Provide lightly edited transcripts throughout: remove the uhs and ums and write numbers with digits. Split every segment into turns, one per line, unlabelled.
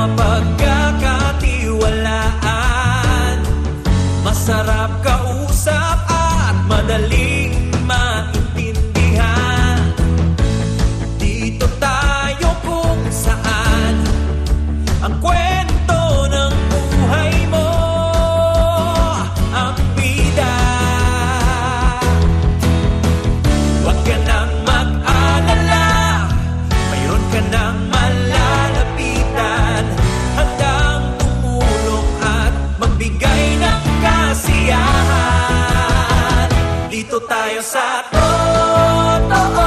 mapagkakatiwalaan. Masarap kausap at madaling maintindihan. Dito tayo kung saan ang kwento ng buhay mo ang bida. Huwag ka nang mag-alala, mayroon ka nang malalapitan, handang tumulong at magbigay ng kasiyahan. Dito tayo sa totoo,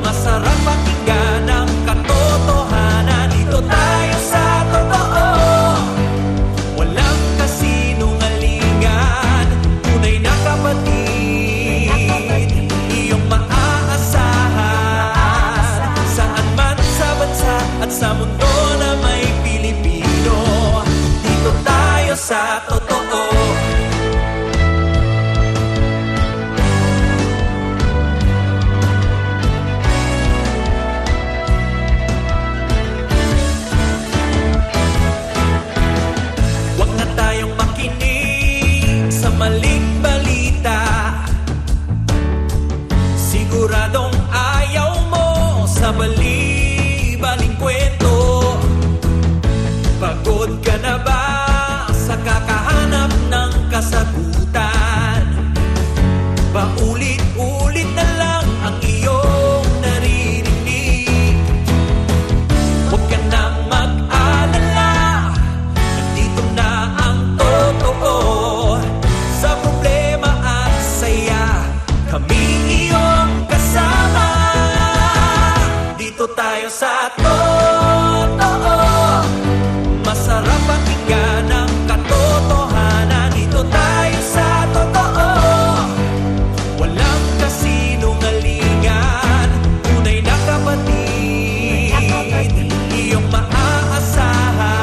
masarap pakinggan ang katotohanan. Dito tayo sa totoo, walang kasinungalingan. Tunay na kapatid, iyong maaasahan. Saan man sa bansa at sa mundo na may Pilipino, dito tayo sa totoo. Huwag na tayong makinig sa maling balita. Siguradong ayaw mo sa bali-baling kwento. Pagod ka na ba sa kakahanap ng kasagutan? Paulit-ulit na lang ang iyong naririnig. Huwag ka nang mag-alala, nandito na ang totoo. Sa problema at saya, kami iyong kasama. Dito tayo sa totoo, masarap pakinggan ang katotohanan. Dito tayo sa totoo, walang kasinungalingan. Tunay na kapatid, iyong maaasahan.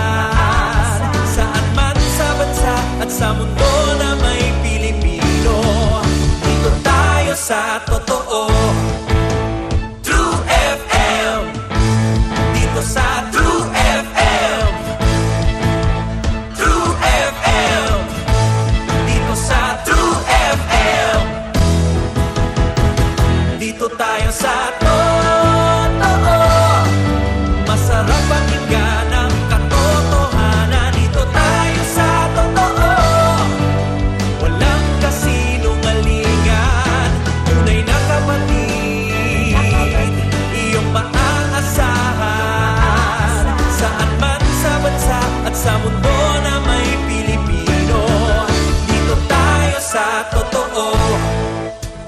Saan man sa bansa at sa mundo na may Pilipino, dito tayo sa totoo. True FM, dito sa True FM. True FM, dito sa True FM. Dito tayo sa totoo, masarap pakinggan ang katotohanan. Dito tayo sa totoo, walang kasinungalingan. Tunay na kapatid, iyong maaasahan. Saan man sa bansa at sa mundo na may Pilipino, dito tayo sa totoo.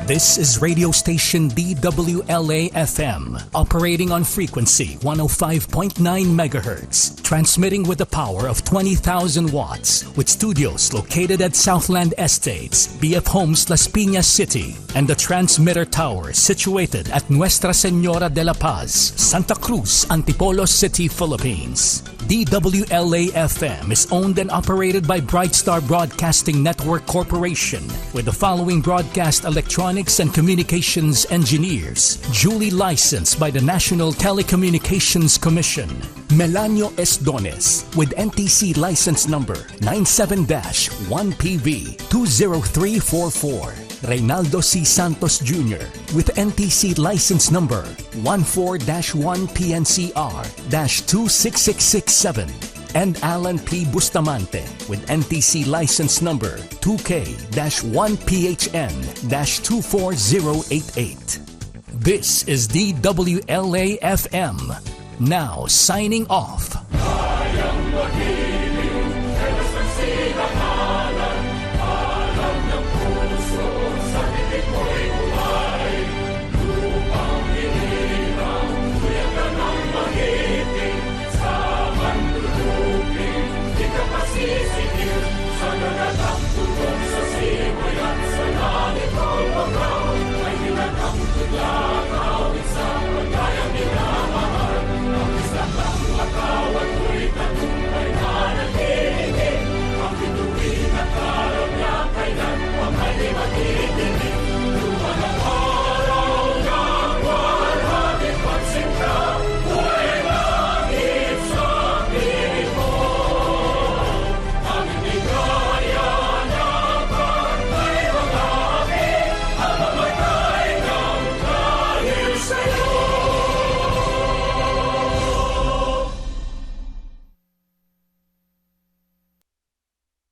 This is radio station DWLA-FM, operating on frequency 105.9 MHz, transmitting with the power of 20,000 watts, with studios located at Southland Estates, BF Homes, Las Piñas City, and the transmitter tower situated at Nuestra Señora de la Paz, Santa Cruz, Antipolo City, Philippines. DWLA-FM is owned and operated by Brightstar Broadcasting Network Corporation, with the following broadcast electronics and communications engineers, duly licensed by the National Telecommunications Commission. Melanio Esdones, with NTC license number 97-1PV20344. Reynaldo C. Santos Jr. with NTC license number 14-1PNCR-26667, and Alan P. Bustamante with NTC license number 2K-1PHN-24088. This is DWLA-FM, now signing off.
I am the king.